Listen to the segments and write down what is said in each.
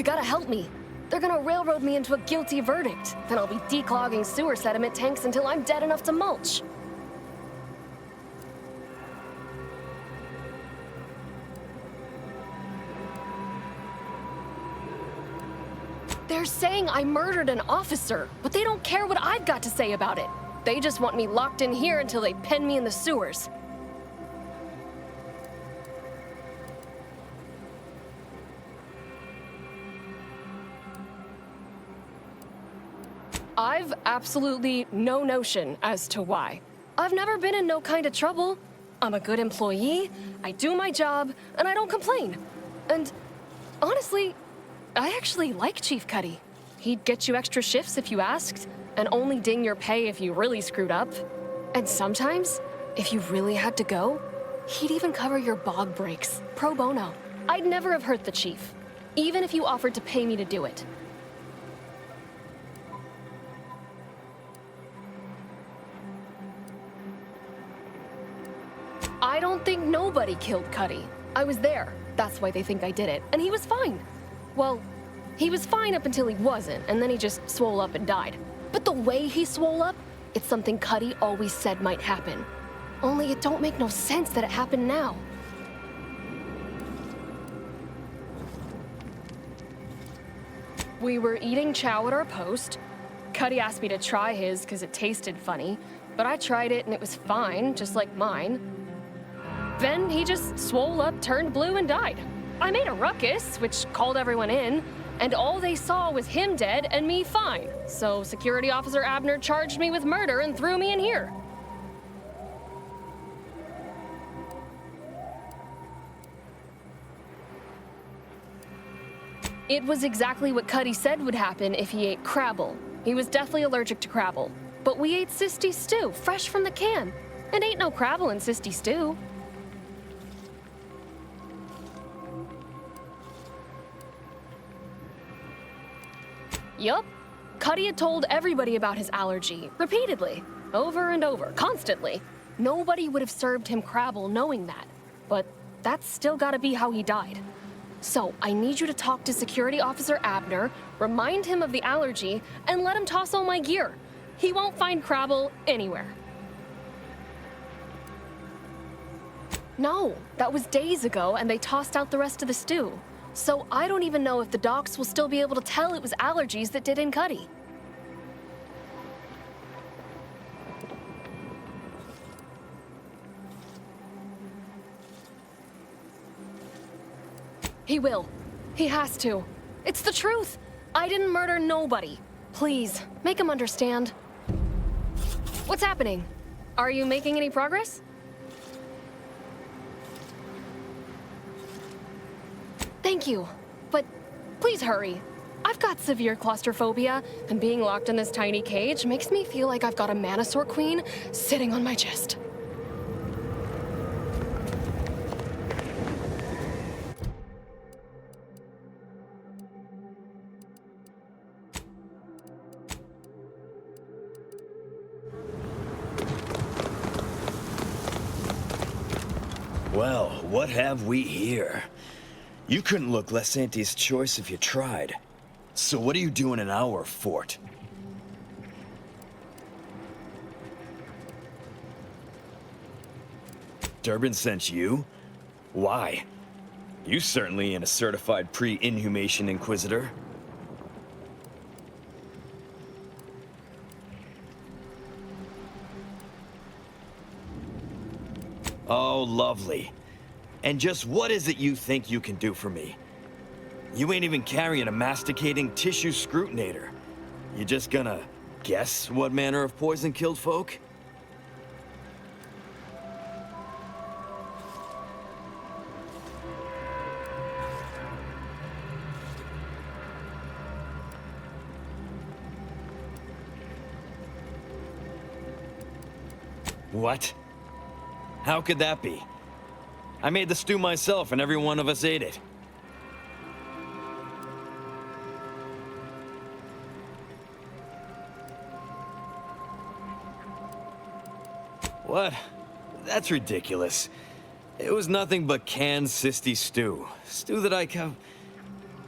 gotta help me. They're gonna railroad me into a guilty verdict. Then I'll be declogging sewer sediment tanks until I'm dead enough to mulch. They're saying I murdered an officer, but they don't care what I've got to say about it. They just want me locked in here until they pen me in the sewers. I've absolutely no notion as to why. I've never been in no kind of trouble. I'm a good employee, I do my job, and I don't complain. And honestly, I actually like Chief Cuddy. He'd get you extra shifts if you asked, and only ding your pay if you really screwed up. And sometimes, if you really had to go, he'd even cover your bog breaks, pro bono. I'd never have hurt the Chief, even if you offered to pay me to do it. I don't think nobody killed Cuddy. I was there. That's why they think I did it. And he was fine. Well, he was fine up until he wasn't, and then he just swole up and died. But the way he swole up, it's something Cuddy always said might happen. Only it don't make no sense that it happened now. We were eating chow at our post. Cuddy asked me to try his because it tasted funny, but I tried it and it was fine, just like mine. Then he just swole up, turned blue, and died. I made a ruckus, which called everyone in, and all they saw was him dead and me fine. So Security Officer Abner charged me with murder and threw me in here. It was exactly what Cuddy said would happen if he ate Crabble. He was deathly allergic to Crabble. But we ate Sisty Stew, fresh from the can. And ain't no Crabble in Sisty Stew. Yup. Cuddy had told everybody about his allergy, repeatedly, over and over, constantly. Nobody would have served him Crabble knowing that. But that's still gotta be how he died. So, I need you to talk to Security Officer Abner, remind him of the allergy, and let him toss all my gear. He won't find Crabble anywhere. No, that was days ago, and they tossed out the rest of the stew. So I don't even know if the docs will still be able to tell it was allergies that did in Cuddy. He will. He has to. It's the truth. I didn't murder nobody. Please, make him understand. What's happening? Are you making any progress? Thank you, but please hurry. I've got severe claustrophobia, and being locked in this tiny cage makes me feel like I've got a Manosaur Queen sitting on my chest. Well, what have we here? You couldn't look less Auntie's choice if you tried. So what are you doing in our fort? Durbin sent you? Why? You certainly ain't a certified pre-inhumation inquisitor. Oh, lovely. And just what is it you think you can do for me? You ain't even carrying a masticating tissue scrutinator. You just gonna guess what manner of poison killed folk? What? How could that be? I made the stew myself and every one of us ate it. What? That's ridiculous. It was nothing but canned Sisty stew. Stew that I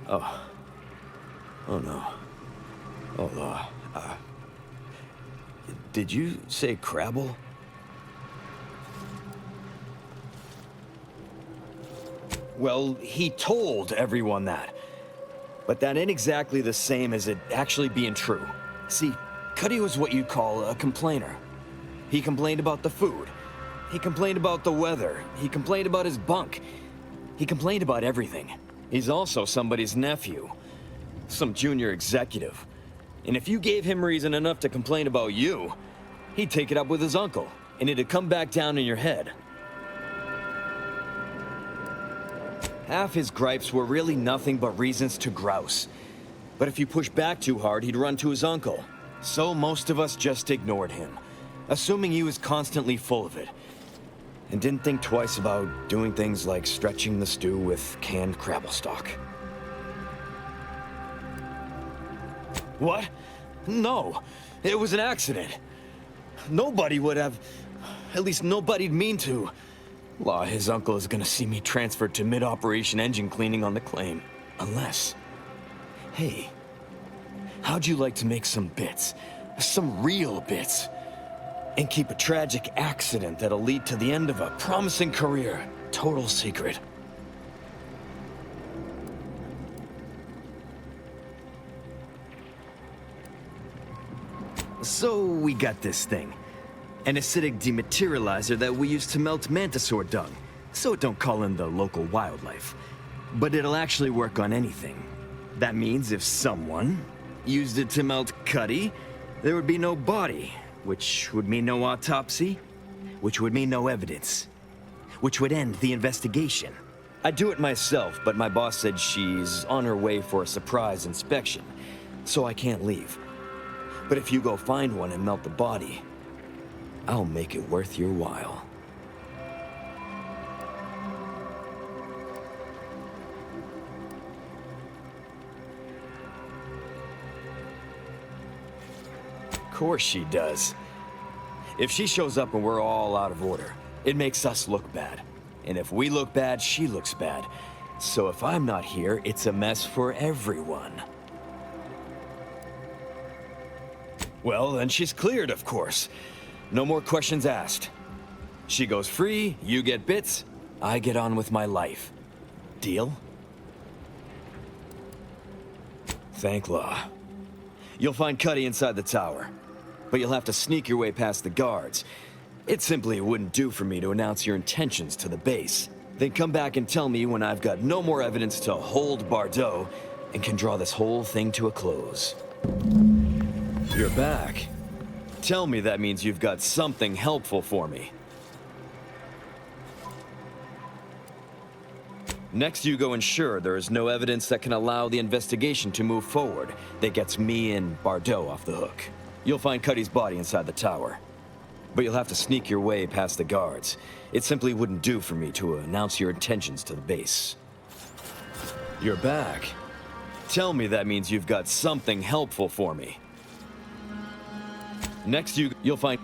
Oh. Oh no. Oh, did you say Crabble? Well, he told everyone that. But that ain't exactly the same as it actually being true. See, Cuddy was what you'd call a complainer. He complained about the food. He complained about the weather. He complained about his bunk. He complained about everything. He's also somebody's nephew. Some junior executive. And if you gave him reason enough to complain about you, he'd take it up with his uncle, and it'd come back down in your head. Half his gripes were really nothing but reasons to grouse. But if you pushed back too hard, he'd run to his uncle. So most of us just ignored him, assuming he was constantly full of it. And didn't think twice about doing things like stretching the stew with canned crabble stock. What? No, it was an accident. Nobody would have, at least nobody'd mean to. Law, his uncle is gonna see me transferred to mid-operation engine cleaning on the claim. Unless... Hey, how'd you like to make some bits? Some real bits? And keep a tragic accident that'll lead to the end of a promising career. Total secret. So we got this thing. An acidic dematerializer that we use to melt mantisaur dung, so it don't call in the local wildlife. But it'll actually work on anything. That means if someone used it to melt Cuddy, there would be no body, which would mean no autopsy, which would mean no evidence, which would end the investigation. I'd do it myself, but my boss said she's on her way for a surprise inspection, so I can't leave. But if you go find one and melt the body, I'll make it worth your while. Of course she does. If she shows up and we're all out of order, it makes us look bad. And if we look bad, she looks bad. So if I'm not here, it's a mess for everyone. Well, then she's cleared, of course. No more questions asked. She goes free, you get bits, I get on with my life. Deal? Thank law. You'll find Cuddy inside the tower, but you'll have to sneak your way past the guards. It simply wouldn't do for me to announce your intentions to the base. Then come back and tell me when I've got no more evidence to hold Bardot and can draw this whole thing to a close. You're back. Tell me that means you've got something helpful for me. Next, you go ensure there is no evidence that can allow the investigation to move forward that gets me and Bardot off the hook. You'll find Cuddy's body inside the tower. But you'll have to sneak your way past the guards. It simply wouldn't do for me to announce your intentions to the base. You're back. Tell me that means you've got something helpful for me. Next, you'll find...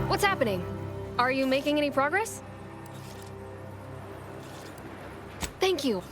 What's happening? Are you making any progress? Thank you.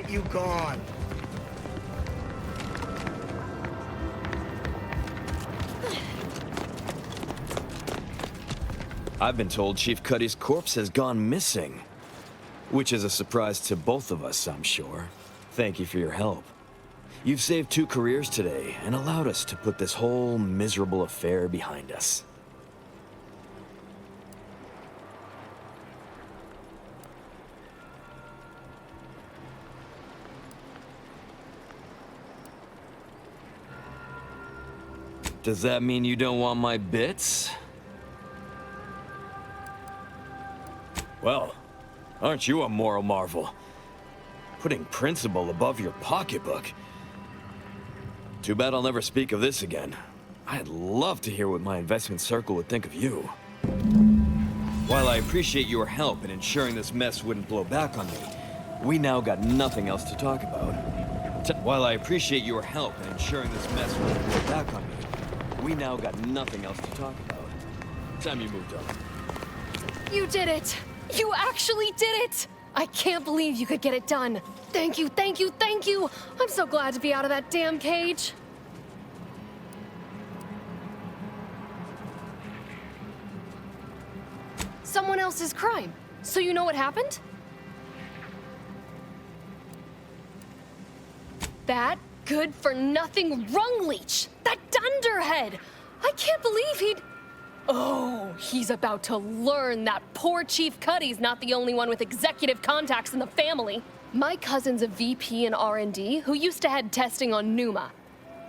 want you gone. I've been told Chief Cuddy's corpse has gone missing. Which is a surprise to both of us, I'm sure. Thank you for your help. You've saved 2 careers today and allowed us to put this whole miserable affair behind us. Does that mean you don't want my bits? Well, aren't you a moral marvel? Putting principle above your pocketbook. Too bad I'll never speak of this again. I'd love to hear what my investment circle would think of you. While I appreciate your help in ensuring this mess wouldn't blow back on me, we now got nothing else to talk about. While I appreciate your help in ensuring this mess wouldn't blow back on me, we now got nothing else to talk about. Time you moved on. You did it! You actually did it! I can't believe you could get it done. Thank you, thank you, thank you! I'm so glad to be out of that damn cage. Someone else's crime. So you know what happened? That good-for-nothing rung leech! That dunderhead! I can't believe he'd... Oh, he's about to learn that poor Chief Cuddy's not the only one with executive contacts in the family. My cousin's a VP in R&D who used to head testing on Numa.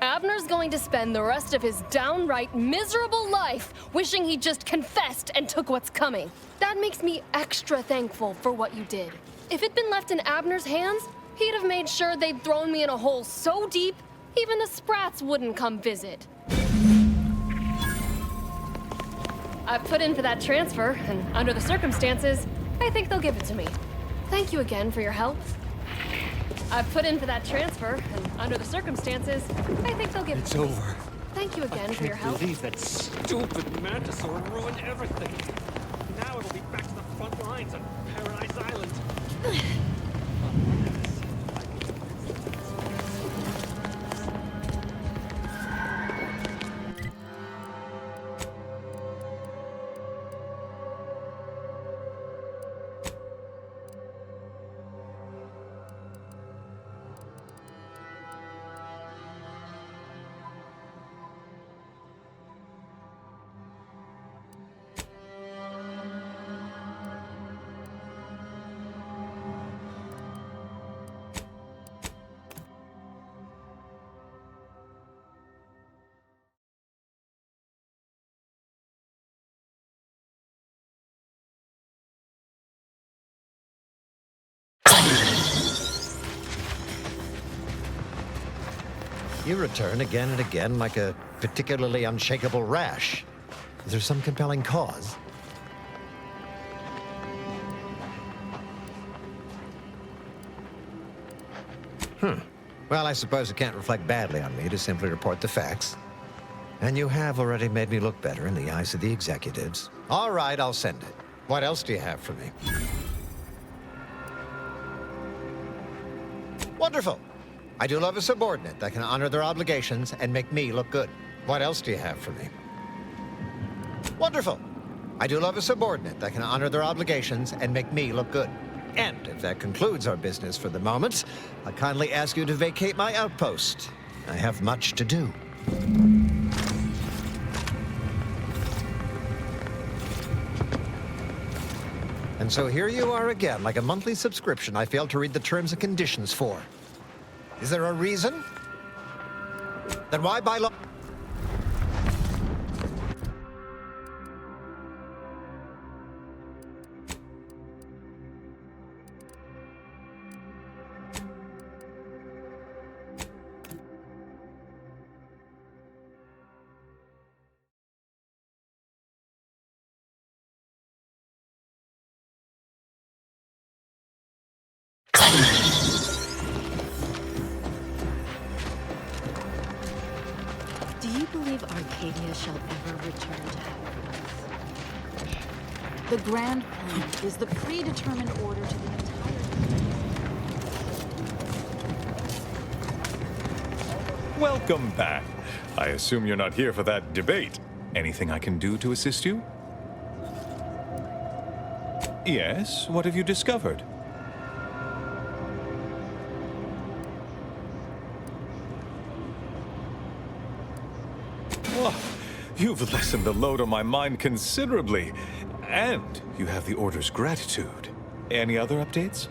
Abner's going to spend the rest of his downright miserable life wishing he just confessed and took what's coming. That makes me extra thankful for what you did. If it'd been left in Abner's hands, he'd have made sure they'd thrown me in a hole so deep, even the Sprats wouldn't come visit. I've put in for that transfer, and under the circumstances, I think they'll give it to me. Thank you again for your help. I've put in for that transfer, and under the circumstances, I think they'll give it to me. It's over. Thank you again for your help. I can't believe that stupid Mantisaur ruined everything. Now it'll be back to the front lines on Paradise Island. You return again and again like a particularly unshakable rash. Is there some compelling cause? Well, I suppose it can't reflect badly on me to simply report the facts. And you have already made me look better in the eyes of the executives. All right, I'll send it. What else do you have for me? Wonderful. I do love a subordinate that can honor their obligations and make me look good. What else do you have for me? Wonderful. I do love a subordinate that can honor their obligations and make me look good. And if that concludes our business for the moment, I kindly ask you to vacate my outpost. I have much to do. And so here you are again, like a monthly subscription I failed to read the terms and conditions for. Is there a reason? Then why by law? Do you believe Arcadia shall ever return to happiness? The grand plan is the predetermined order to the entire... Welcome back. I assume you're not here for that debate. Anything I can do to assist you? Yes, what have you discovered? Oh, you've lessened the load on my mind considerably. And you have the Order's gratitude. Any other updates?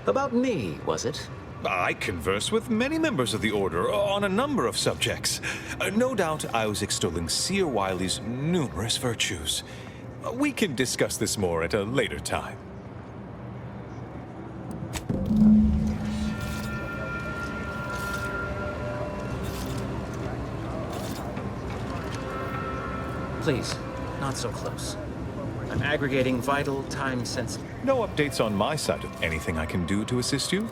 About me, was it? I converse with many members of the Order on a number of subjects. No doubt I was extolling Seer Wiley's numerous virtues. We can discuss this more at a later time. Please, not so close. I'm aggregating vital, time-sensitive... No updates on my side. Anything I can do to assist you?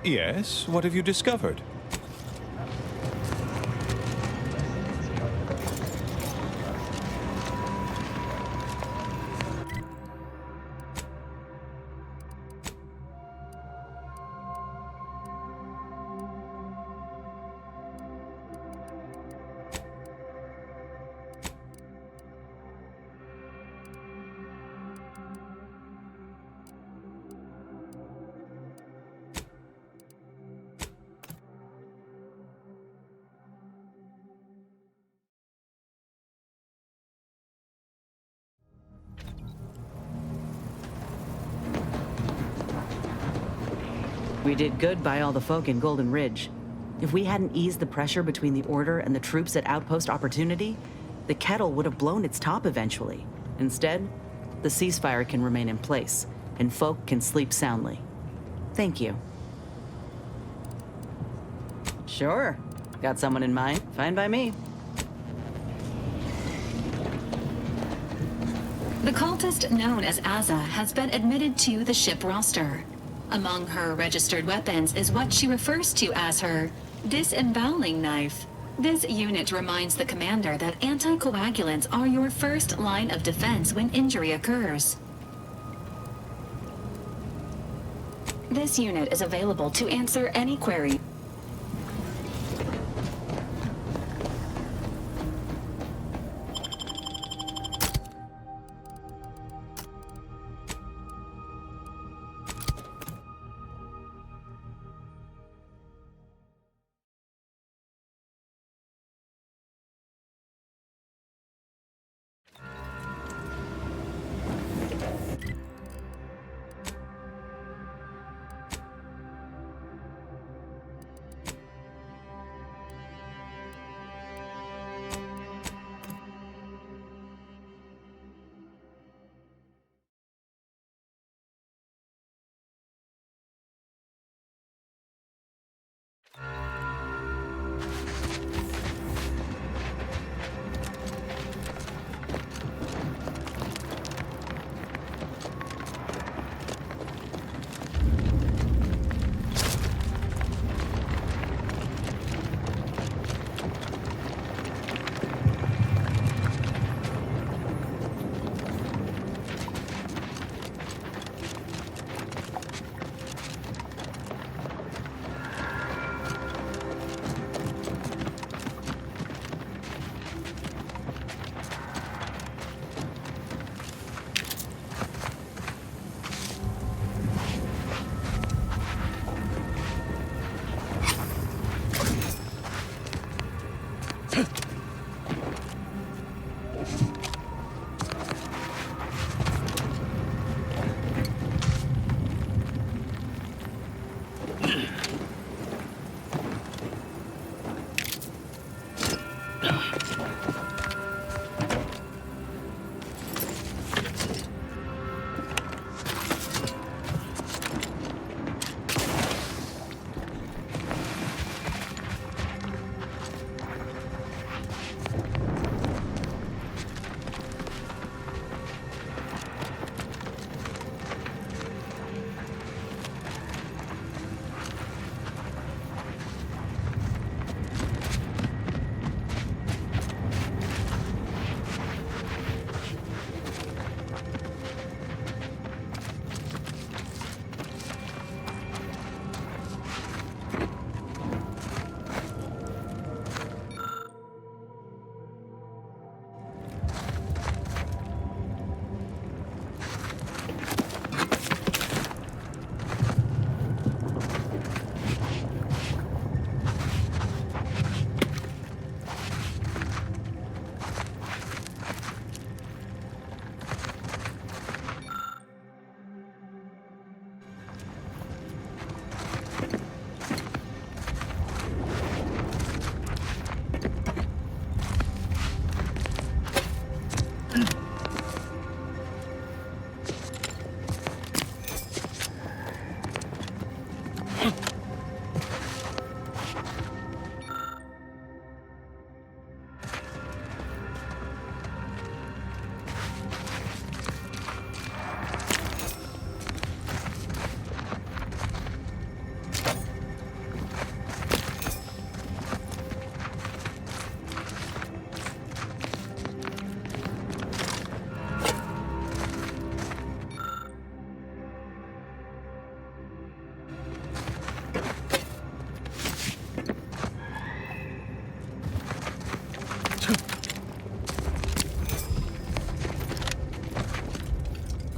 Yes, what have you discovered? We did good by all the folk in Golden Ridge. If we hadn't eased the pressure between the Order and the troops at Outpost Opportunity, the kettle would have blown its top eventually. Instead, the ceasefire can remain in place, and folk can sleep soundly. Thank you. Sure. Got someone in mind? Fine by me. The cultist known as Azza has been admitted to the ship roster. Among her registered weapons is what she refers to as her disemboweling knife. This unit reminds the commander that anticoagulants are your first line of defense when injury occurs. This unit is available to answer any query.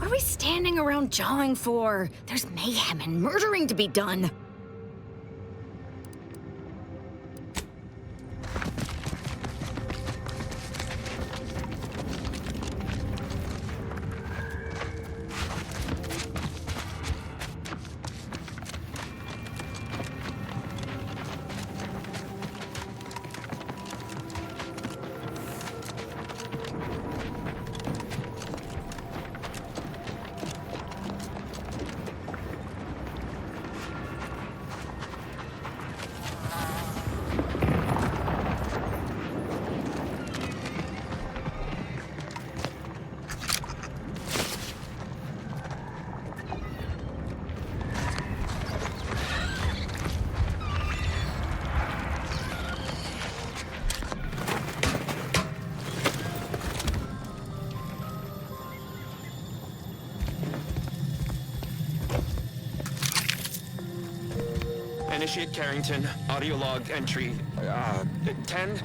are we standing around jawing for? There's mayhem and murdering to be done. Initiate Carrington, audio log entry, 10.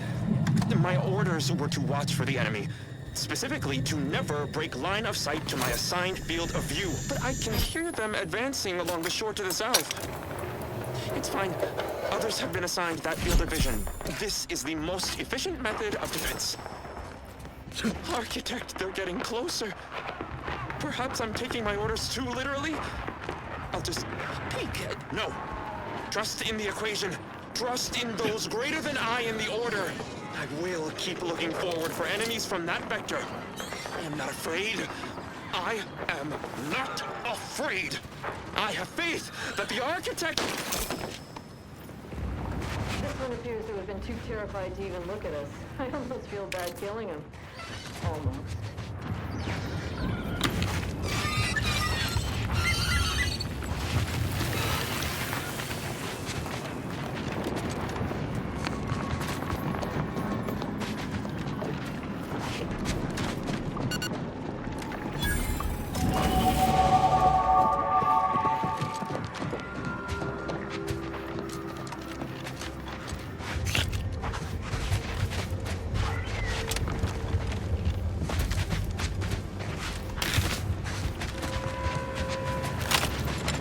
My orders were to watch for the enemy. Specifically, to never break line of sight to my assigned field of view. But I can hear them advancing along the shore to the south. It's fine. Others have been assigned that field of vision. This is the most efficient method of defense. Architect, they're getting closer. Perhaps I'm taking my orders too literally. I'll just peek. No. Trust in the equation. Trust in those greater than I in the order. I will keep looking forward for enemies from that vector. I am not afraid. I am not afraid. I have faith that the architect... This one appears to have been too terrified to even look at us. I almost feel bad killing him. Almost.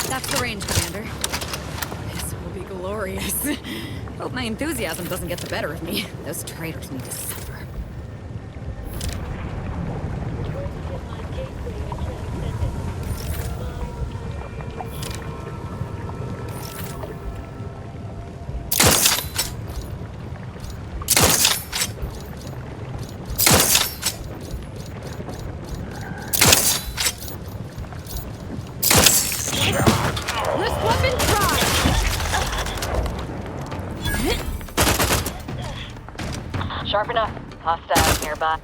That's the range, Commander. This will be glorious. Hope my enthusiasm doesn't get the better of me. Those traitors need to suffer. Sharp enough. Hostile nearby.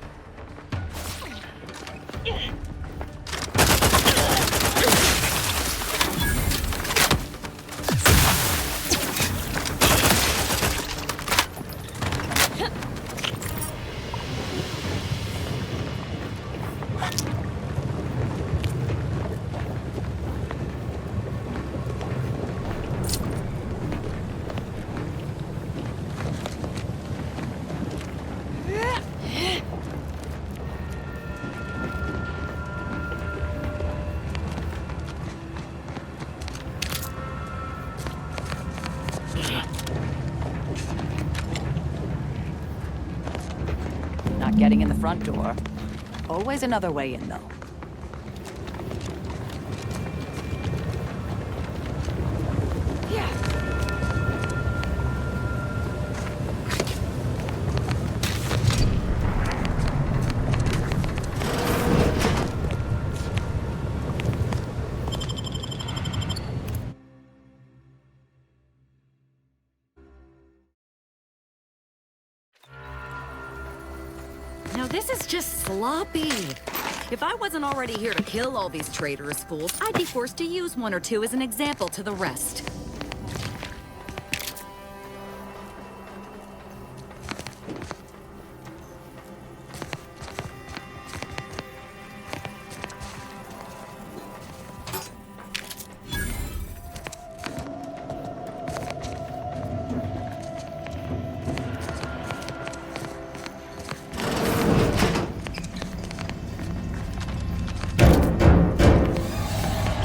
Not getting in the front door. Always another way in, though. Now this is just sloppy. If I wasn't already here to kill all these traitorous fools, I'd be forced to use one or two as an example to the rest.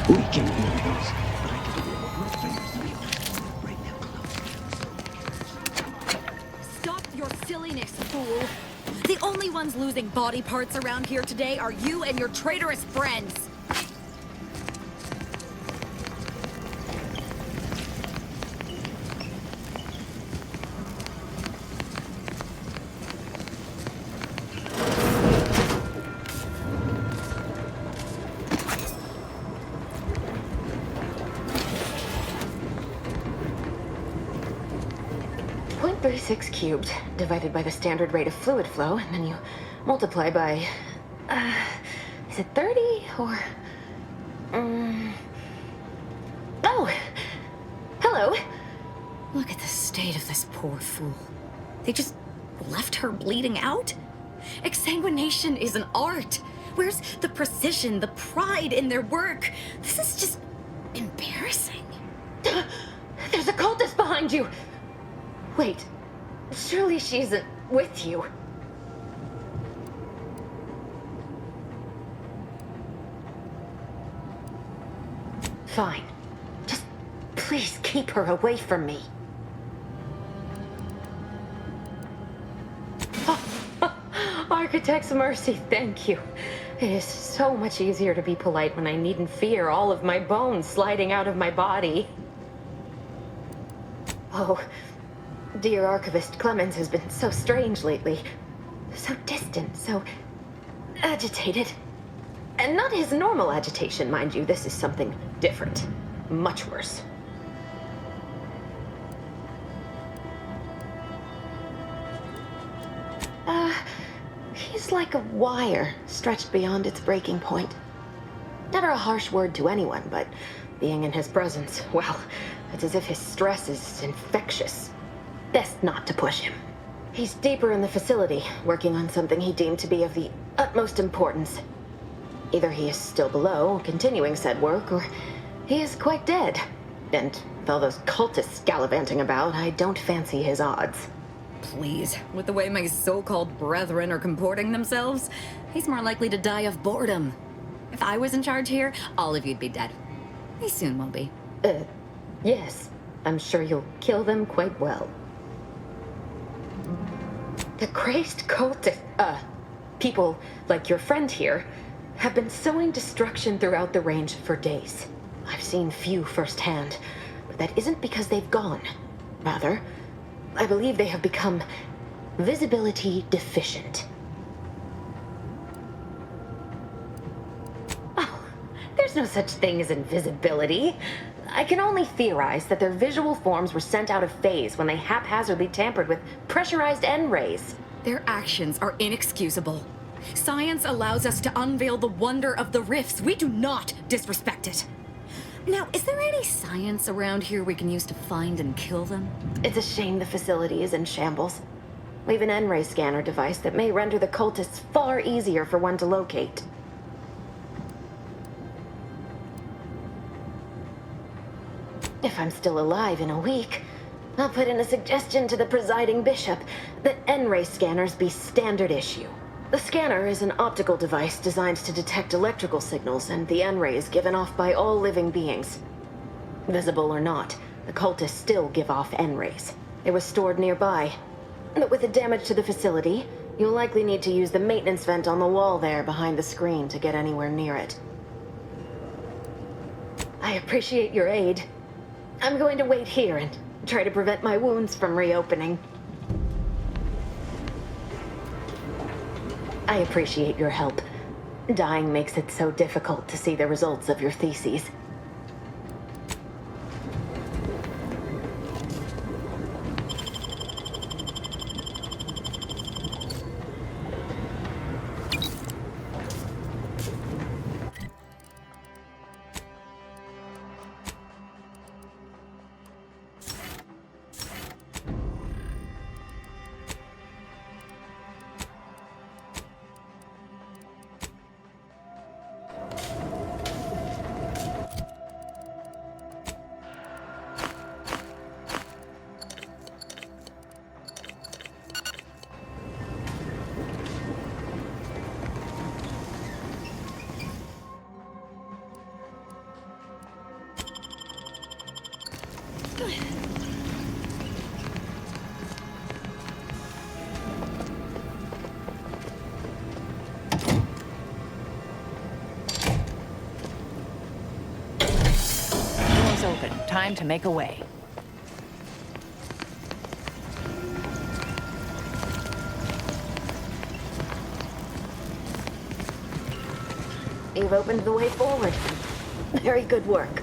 We can lose, but I can do what my players feel. Right now, close. Stop your silliness, fool! The only ones losing body parts around here today are you and your traitorous friends! 0.36 cubed divided by the standard rate of fluid flow, and then you multiply by, is it 30 or, oh, hello. Look at the state of this poor fool. They just left her bleeding out? Exsanguination is an art. Where's the precision, the pride in their work? This is just embarrassing. There's a cultist behind you. Wait, surely she isn't with you. Fine. Just please keep her away from me. Architect's mercy, thank you. It is so much easier to be polite when I needn't fear all of my bones sliding out of my body. Oh, dear Archivist Clemens has been so strange lately. So distant, so agitated. And not his normal agitation, mind you. This is something different. Much worse. He's like a wire stretched beyond its breaking point. Never a harsh word to anyone, but being in his presence, well, it's as if his stress is infectious. Best not to push him. He's deeper in the facility, working on something he deemed to be of the utmost importance. Either he is still below, continuing said work, or he is quite dead. And with all those cultists gallivanting about, I don't fancy his odds. Please, with the way my so-called brethren are comporting themselves, he's more likely to die of boredom. If I was in charge here, all of you'd be dead. He soon won't be. Yes. I'm sure you'll kill them quite well. The crazed cultist, people like your friend here, have been sowing destruction throughout the range for days. I've seen few firsthand, but that isn't because they've gone. Rather, I believe they have become visibility deficient. Oh, there's no such thing as invisibility. I can only theorize that their visual forms were sent out of phase when they haphazardly tampered with pressurized N-rays. Their actions are inexcusable. Science allows us to unveil the wonder of the rifts. We do not disrespect it. Now, is there any science around here we can use to find and kill them? It's a shame the facility is in shambles. We have an N-ray scanner device that may render the cultists far easier for one to locate. If I'm still alive in a week, I'll put in a suggestion to the presiding bishop that N-ray scanners be standard issue. The scanner is an optical device designed to detect electrical signals and the N-rays given off by all living beings. Visible or not, the cultists still give off N-rays. It was stored nearby. But with the damage to the facility, you'll likely need to use the maintenance vent on the wall there behind the screen to get anywhere near it. I appreciate your aid. I'm going to wait here and try to prevent my wounds from reopening. I appreciate your help. Dying makes it so difficult to see the results of your theses. Doors open. Time to make a way. You've opened the way forward. Very good work.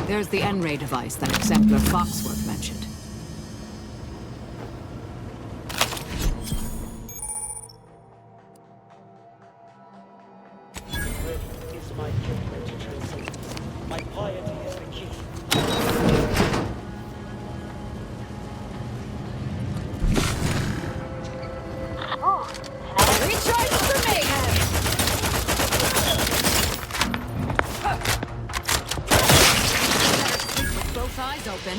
There's the N-ray device that Exemplar Foxworth mentioned. Is my judgment to transcend. My piety is the key. Recharge for mayhem! Both eyes open.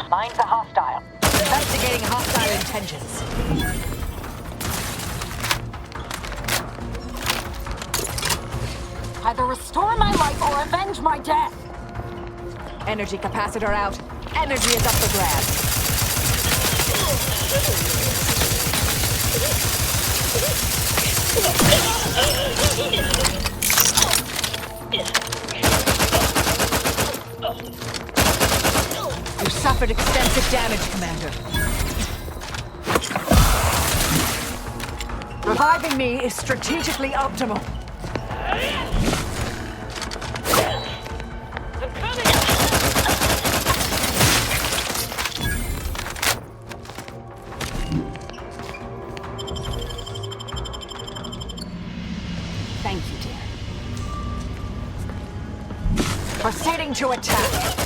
Mine's a hostile. Investigating hostile intentions. Either restore my life or avenge my death. Energy capacitor out. Energy is up for grabs. You suffered extensive damage, Commander. Reviving me is strategically optimal. Thank you, dear. Proceeding to attack.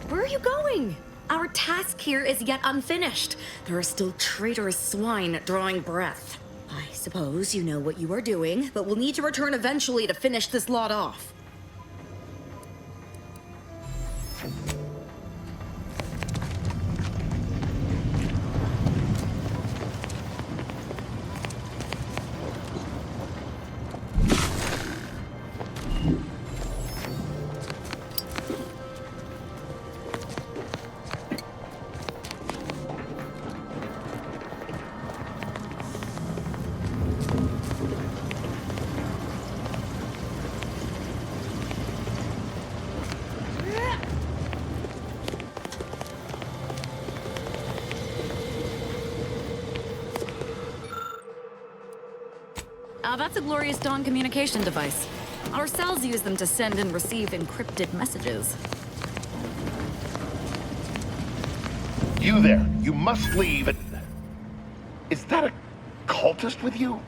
Where are you going? Our task here is yet unfinished. There are still traitorous swine drawing breath. I suppose you know what you are doing, but we'll need to return eventually to finish this lot off. That's a Glorious Dawn communication device. Our cells use them to send and receive encrypted messages. You there, you must leave. Is that a cultist with you?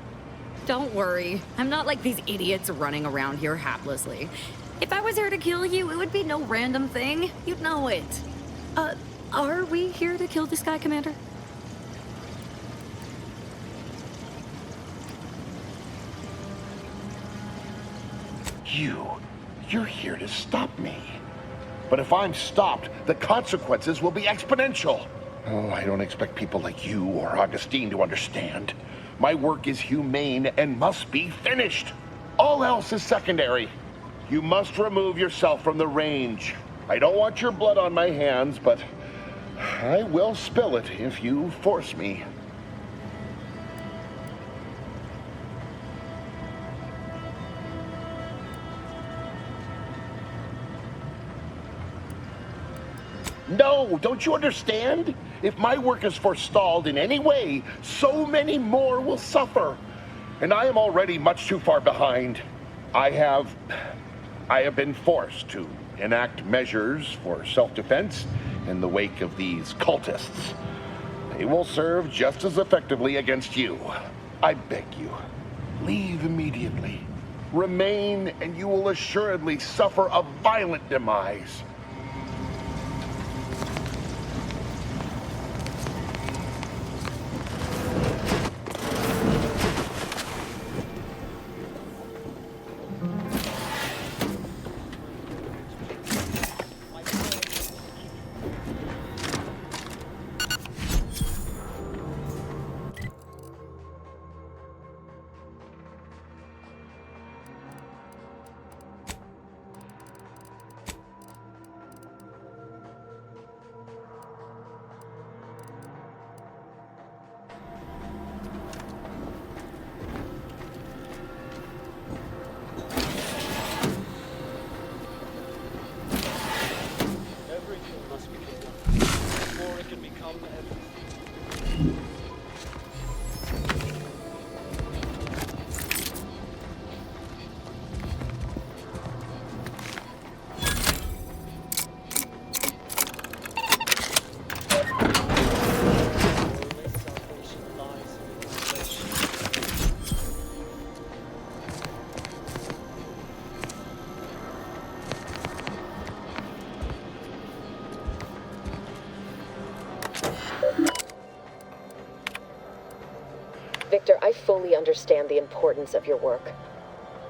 Don't worry. I'm not like these idiots running around here haplessly. If I was here to kill you, it would be no random thing. You'd know it. Are we here to kill this guy, Commander? You're here to stop me. But if I'm stopped, the consequences will be exponential. Oh, I don't expect people like you or Augustine to understand. My work is humane and must be finished. All else is secondary. You must remove yourself from the range. I don't want your blood on my hands, but I will spill it if you force me. No, don't you understand? If my work is forestalled in any way, so many more will suffer. And I am already much too far behind. I have been forced to enact measures for self-defense in the wake of these cultists. They will serve just as effectively against you. I beg you, leave immediately. Remain, and you will assuredly suffer a violent demise. Victor, I fully understand the importance of your work.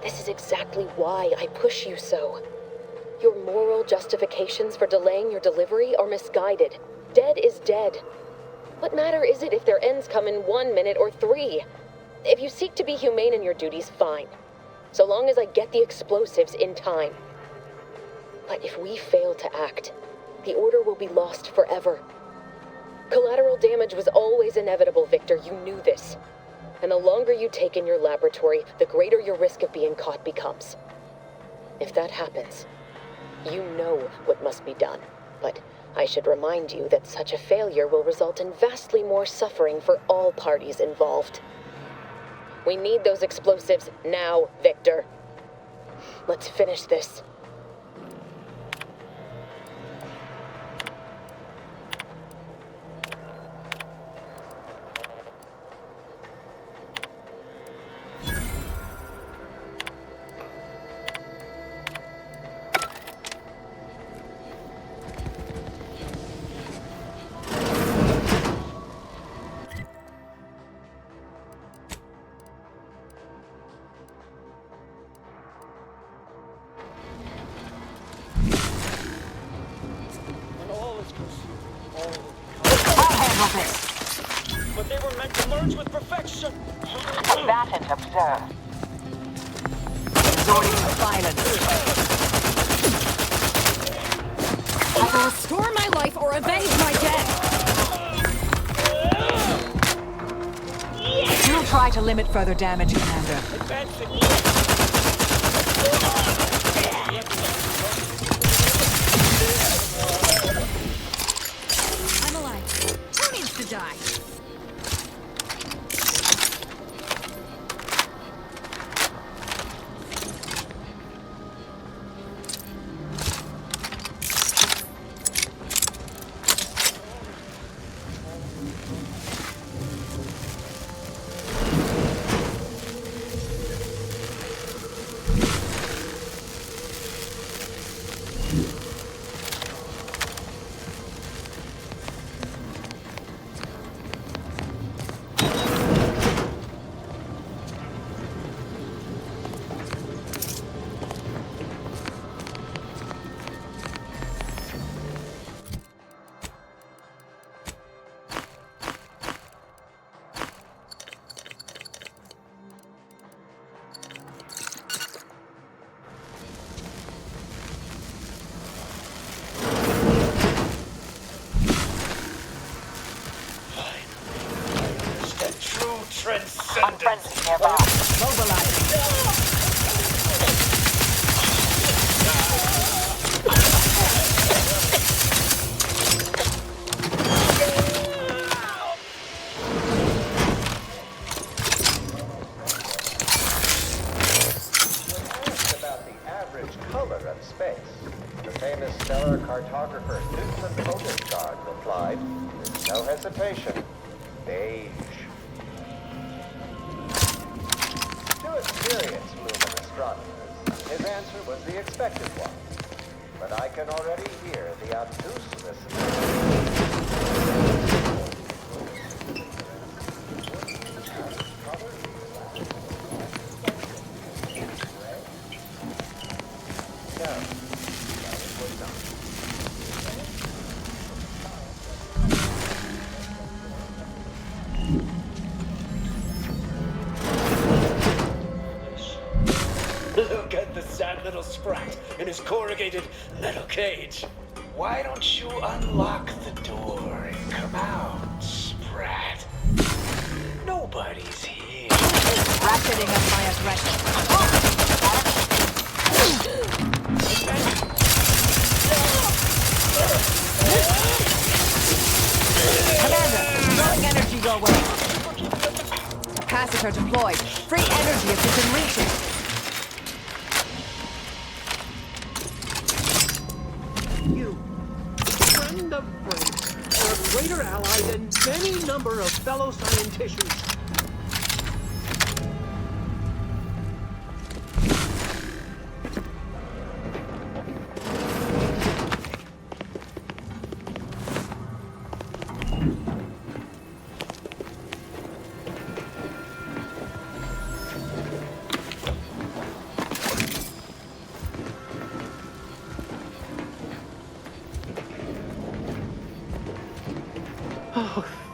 This is exactly why I push you so. Your moral justifications for delaying your delivery are misguided. Dead is dead. What matter is it if their ends come in 1 minute or 3? If you seek to be humane in your duties, fine. So long as I get the explosives in time. But if we fail to act, the Order will be lost forever. Collateral damage was always inevitable, Victor. You knew this. And the longer you take in your laboratory, the greater your risk of being caught becomes. If that happens, you know what must be done. But I should remind you that such a failure will result in vastly more suffering for all parties involved. We need those explosives now, Victor. Let's finish this. But they were meant to merge with perfection. Combatant observed. Resorting to violence. I will restore my life or avenge my death. You'll try to limit further damage, Commander. I'm alive. Who needs to die? Unfriendly nearby. Mobilizing. Stellar cartographer Newton Odegaard replied, with no hesitation, beige. To experienced lunar astronomers, his answer was the expected one. But I can already hear the obtuseness Look at the sad little sprat in his corrugated metal cage. Why don't you unlock the door and come out, sprat? Nobody's here. Ratcheting up my aggression. Commander, throwing energy your way. Capacitor deployed. Free energy is within reaching. Friend of friends, or a greater ally than any number of fellow scienticians.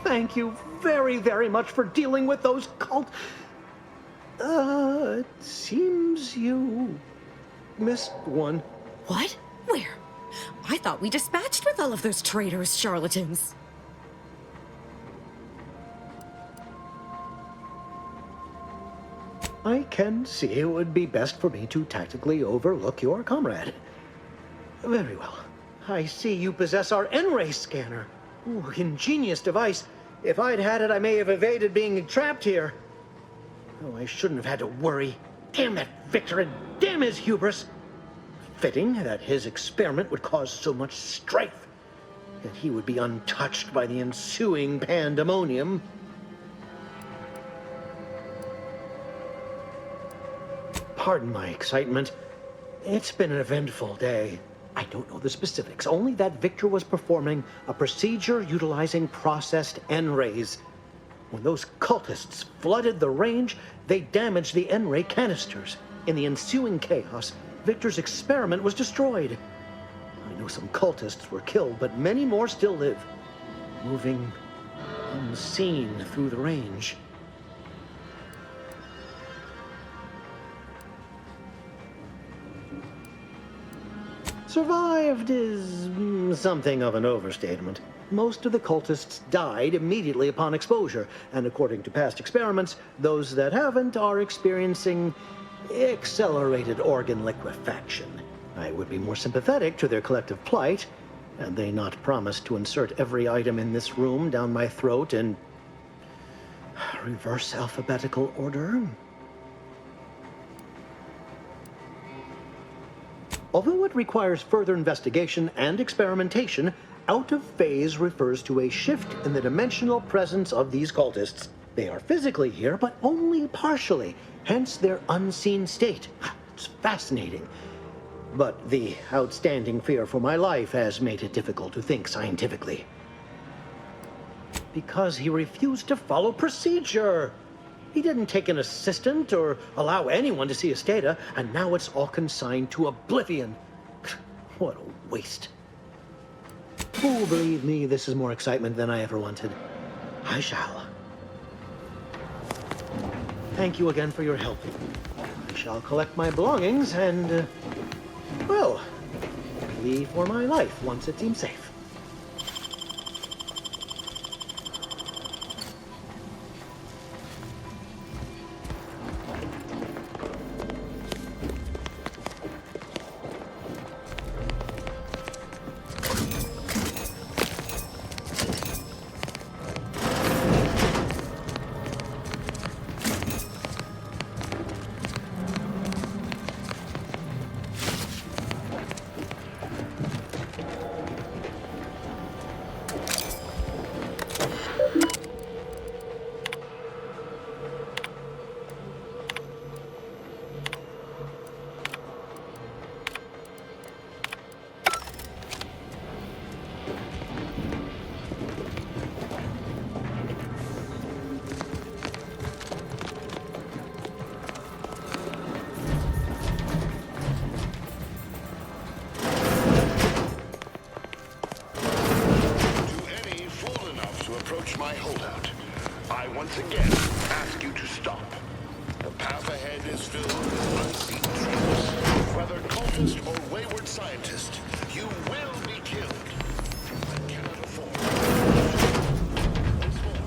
Thank you very, very much for dealing with those cult... it seems you missed one. What? Where? I thought we dispatched with all of those traitorous charlatans. I can see it would be best for me to tactically overlook your comrade. Very well. I see you possess our N-ray scanner. Ooh, ingenious device. If I'd had it, I may have evaded being trapped here. Oh, I shouldn't have had to worry. Damn that Victor and damn his hubris. Fitting that his experiment would cause so much strife, that he would be untouched by the ensuing pandemonium. Pardon my excitement. It's been an eventful day. I don't know the specifics, only that Victor was performing a procedure utilizing processed N-rays. When those cultists flooded the range, they damaged the N-ray canisters. In the ensuing chaos, Victor's experiment was destroyed. I know some cultists were killed, but many more still live, moving unseen through the range. Survived is something of an overstatement. Most of the cultists died immediately upon exposure, and according to past experiments, those that haven't are experiencing accelerated organ liquefaction. I would be more sympathetic to their collective plight, and they not promise to insert every item in this room down my throat in reverse alphabetical order. Although it requires further investigation and experimentation, out of phase refers to a shift in the dimensional presence of these cultists. They are physically here, but only partially, hence their unseen state. It's fascinating. But the outstanding fear for my life has made it difficult to think scientifically. Because he refused to follow procedure. He didn't take an assistant or allow anyone to see his data, and now it's all consigned to oblivion. What a waste. Oh, believe me, this is more excitement than I ever wanted. I shall. Thank you again for your help. I shall collect my belongings and, well, leave for my life once it seems safe. my holdout. I once again ask you to stop. The path ahead is filled with unseen traps. Whether cultist or wayward scientist, you will be killed. I cannot afford. Once more.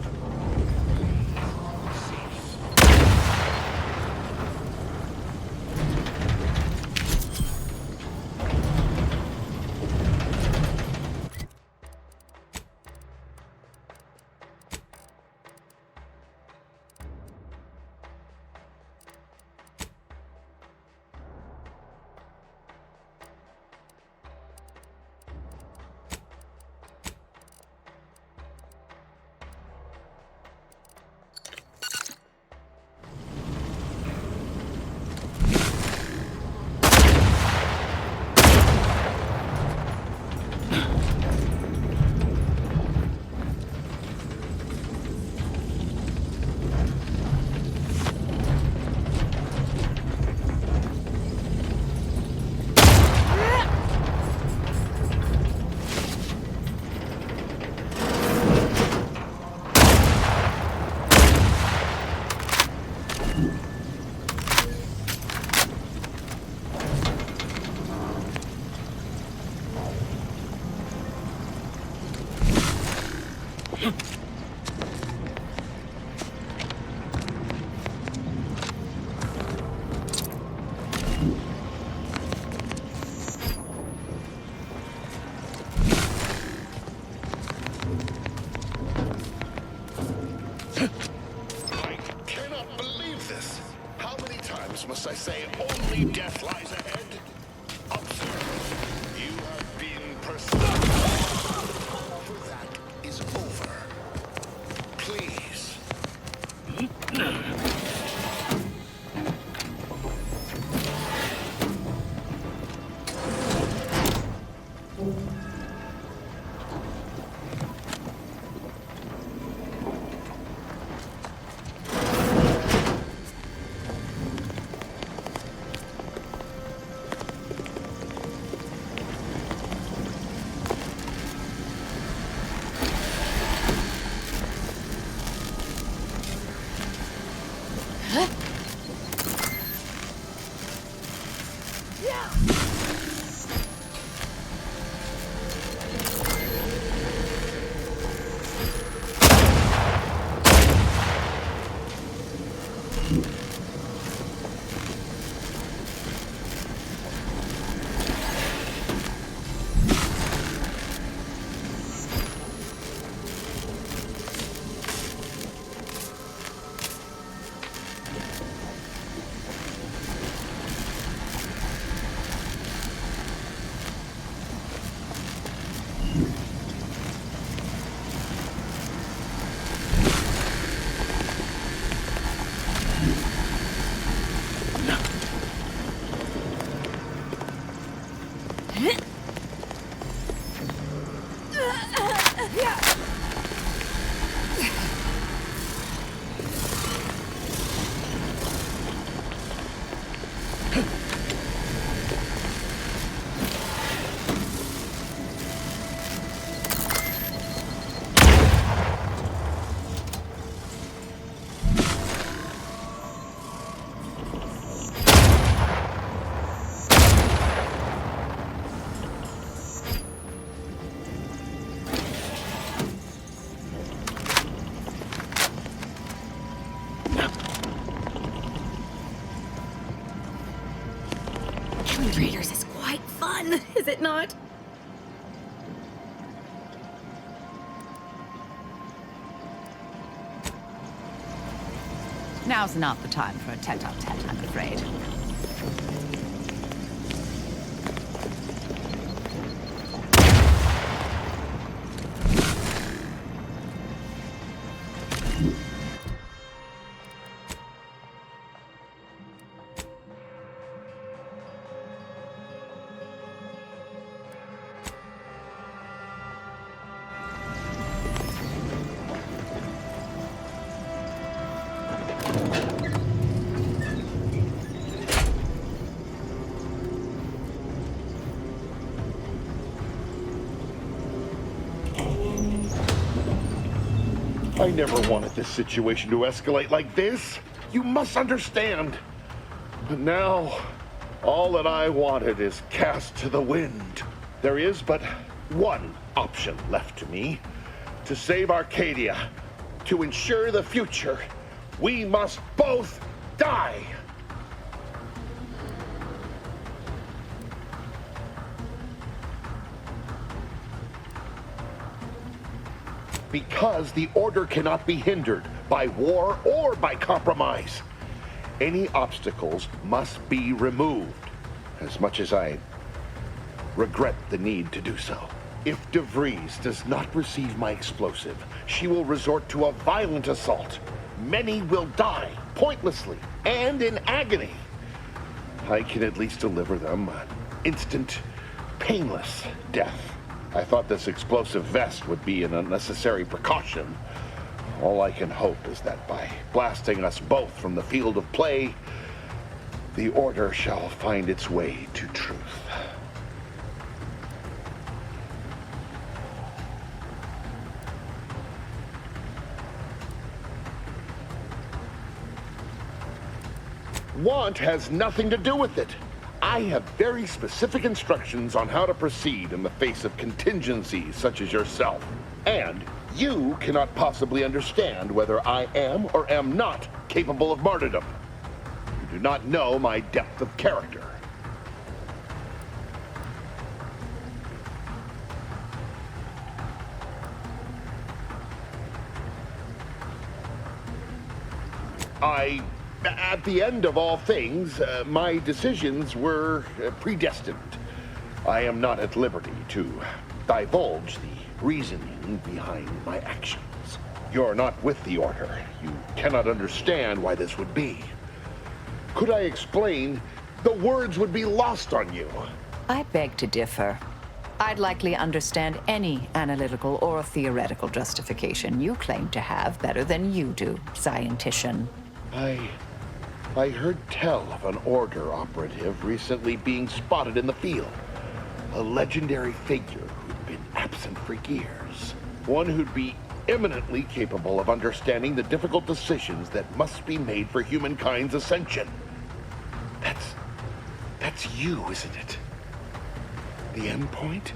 Must I say only death lies ahead? Observe, you have been pursued. That is over. Please. Raiders is quite fun, is it not? Now's not the time for a tete-a-tete, I'm afraid. I never wanted this situation to escalate like this. You must understand. But now, all that I wanted is cast to the wind. There is but one option left to me. To save Arcadia, to ensure the future, we must both die. Because the Order cannot be hindered by war or by compromise. Any obstacles must be removed, as much as I regret the need to do so. If DeVries does not receive my explosive, she will resort to a violent assault. Many will die, pointlessly, and in agony. I can at least deliver them an instant, painless death. I thought this explosive vest would be an unnecessary precaution. All I can hope is that by blasting us both from the field of play, the Order shall find its way to truth. Want has nothing to do with it. I have very specific instructions on how to proceed in the face of contingencies such as yourself. And you cannot possibly understand whether I am or am not capable of martyrdom. You do not know my depth of character. At the end of all things, my decisions were predestined. I am not at liberty to divulge the reasoning behind my actions. You're not with the Order. You cannot understand why this would be. Could I explain, the words would be lost on you. I beg to differ. I'd likely understand any analytical or theoretical justification you claim to have better than you do, scientician. I heard tell of an Order operative recently being spotted in the field. A legendary figure who'd been absent for years. One who'd be eminently capable of understanding the difficult decisions that must be made for humankind's ascension. That's you, isn't it? The end point?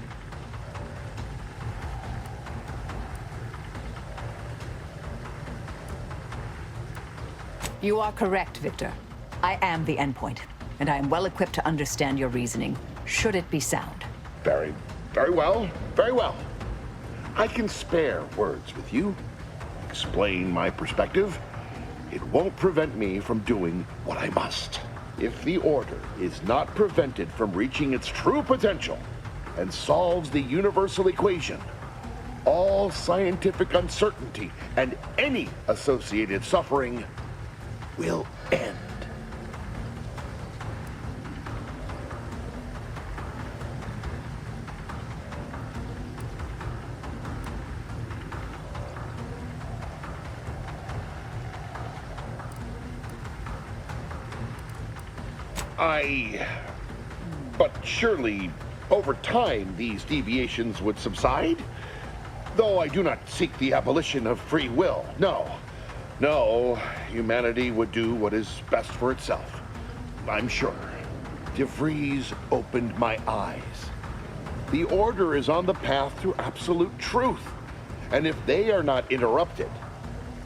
You are correct, Victor. I am the endpoint, and I am well equipped to understand your reasoning, should it be sound. Very well, very well. I can spare words with you. Explain my perspective. It won't prevent me from doing what I must. If the Order is not prevented from reaching its true potential and solves the universal equation, all scientific uncertainty and any associated suffering will end. But surely, over time, these deviations would subside? Though I do not seek the abolition of free will, no. No, humanity would do what is best for itself. I'm sure. DeVries opened my eyes. The Order is on the path to absolute truth. And if they are not interrupted,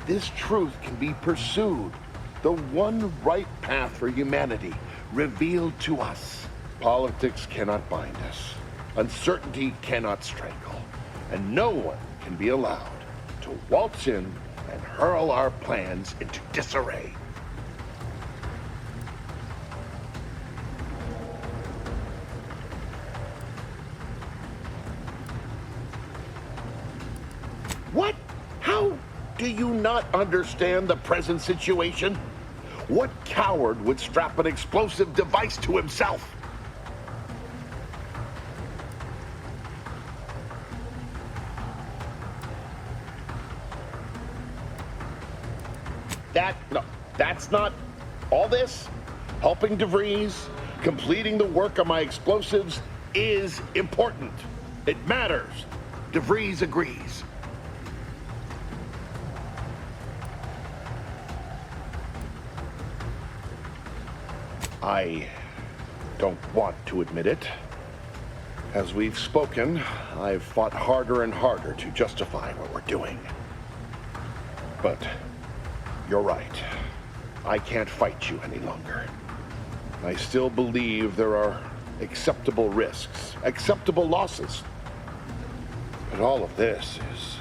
this truth can be pursued. The one right path for humanity, revealed to us. Politics cannot bind us. Uncertainty cannot strangle. And no one can be allowed to waltz in and hurl our plans into disarray. What? How do you not understand the present situation? What coward would strap an explosive device to himself? No, that's not all this. Helping DeVries, completing the work on my explosives is important. It matters. DeVries agrees. I don't want to admit it. As we've spoken, I've fought harder and harder to justify what we're doing. But you're right. I can't fight you any longer. I still believe there are acceptable risks, acceptable losses. But all of this is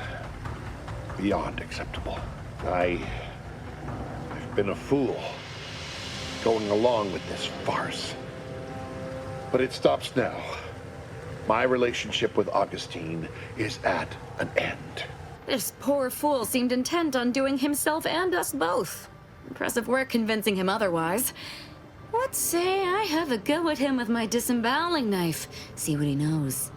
beyond acceptable. I've been a fool going along with this farce. But it stops now. My relationship with Augustine is at an end. This poor fool seemed intent on doing himself and us both. Impressive work convincing him otherwise. What say I have a go at him with my disemboweling knife? See what he knows.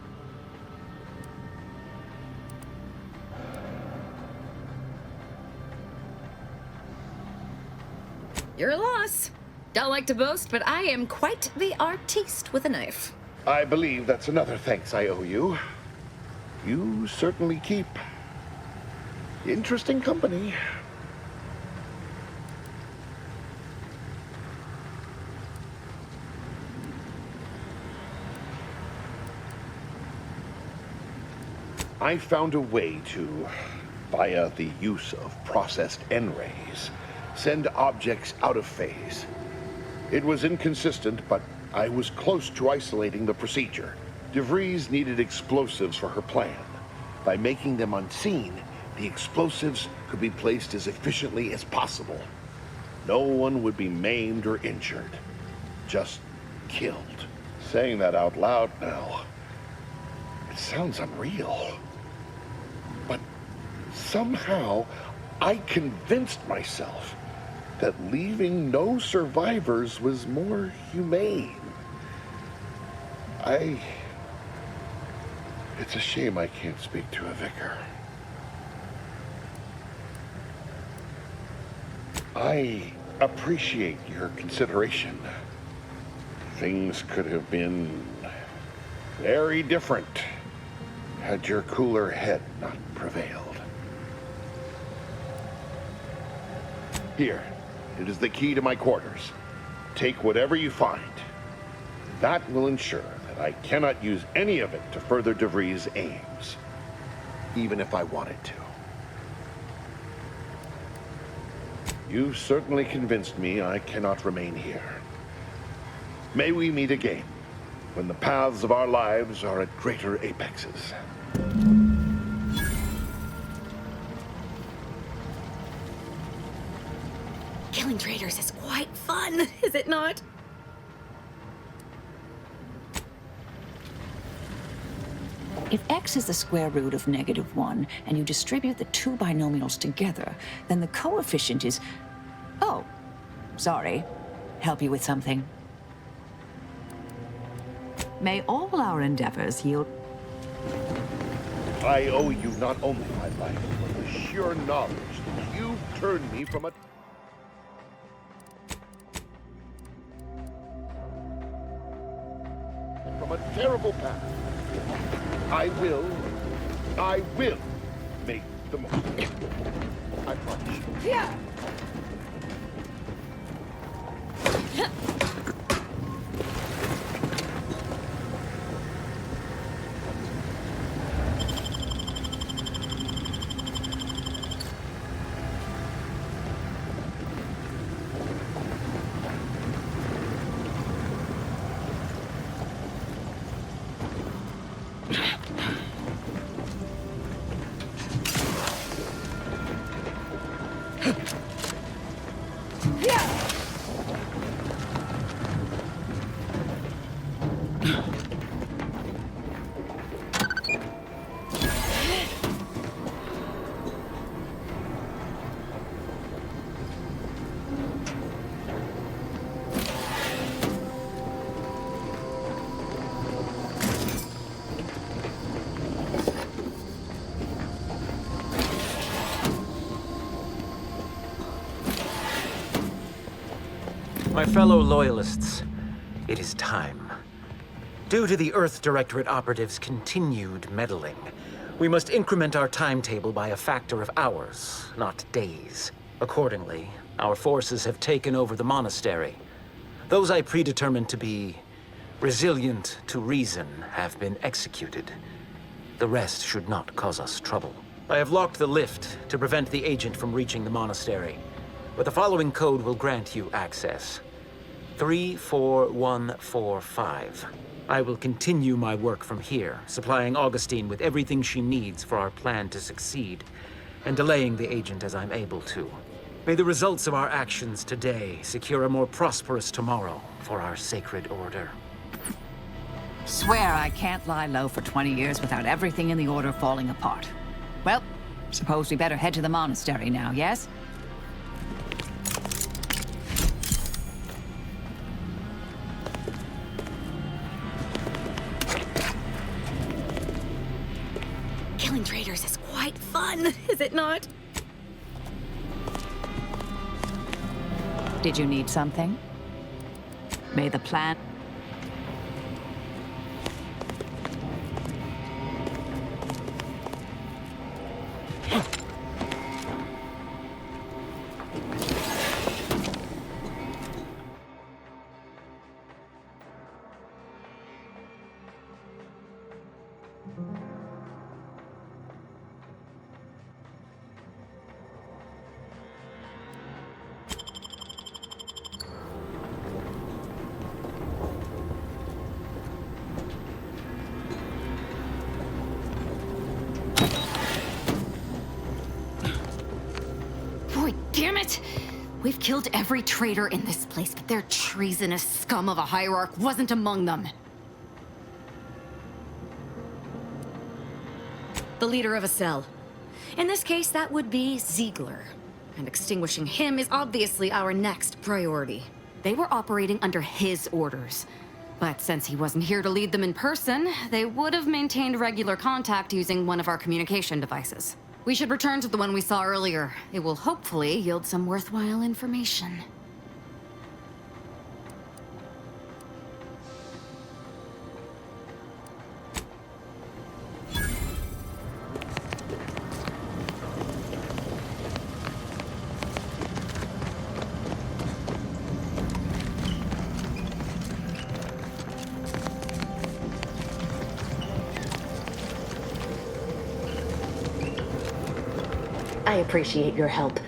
Your loss. Don't like to boast, but I am quite the artiste with a knife. I believe that's another thanks I owe you. You certainly keep interesting company. I found a way to, via the use of processed N-rays, send objects out of phase. It was inconsistent, but I was close to isolating the procedure. DeVries needed explosives for her plan. By making them unseen, the explosives could be placed as efficiently as possible. No one would be maimed or injured, just killed. Saying that out loud now, it sounds unreal. But somehow, I convinced myself that leaving no survivors was more humane. It's a shame I can't speak to a vicar. I appreciate your consideration. Things could have been very different had your cooler head not prevailed. Here, it is the key to my quarters. Take whatever you find. That will ensure that I cannot use any of it to further DeVries' aims, even if I wanted to. You've certainly convinced me I cannot remain here. May we meet again, when the paths of our lives are at greater apexes. Killing traitors is quite fun, is it not? If x is the square root of -1, and you distribute the two binomials together, then the coefficient is... Oh, sorry. Help you with something? May all our endeavors yield... I owe you not only my life, but the sheer knowledge that you've turned me from a terrible path. I will make the most of it. I promise you. Yeah. My fellow Loyalists, it is time. Due to the Earth Directorate operatives' continued meddling, we must increment our timetable by a factor of hours, not days. Accordingly, our forces have taken over the monastery. Those I predetermined to be resilient to reason have been executed. The rest should not cause us trouble. I have locked the lift to prevent the agent from reaching the monastery, but the following code will grant you access. 34145. I will continue my work from here, supplying Augustine with everything she needs for our plan to succeed, and delaying the agent as I'm able to. May the results of our actions today secure a more prosperous tomorrow for our sacred order. Swear I can't lie low for 20 years without everything in the Order falling apart. Well, suppose we better head to the monastery now, yes? Killing traitors is quite fun, is it not? Did you need something? May the plan... Damn it! We've killed every traitor in this place, but their treasonous scum of a hierarch wasn't among them. The leader of a cell. In this case, that would be Ziegler. And extinguishing him is obviously our next priority. They were operating under his orders. But since he wasn't here to lead them in person, they would have maintained regular contact using one of our communication devices. We should return to the one we saw earlier. It will hopefully yield some worthwhile information. I appreciate your help.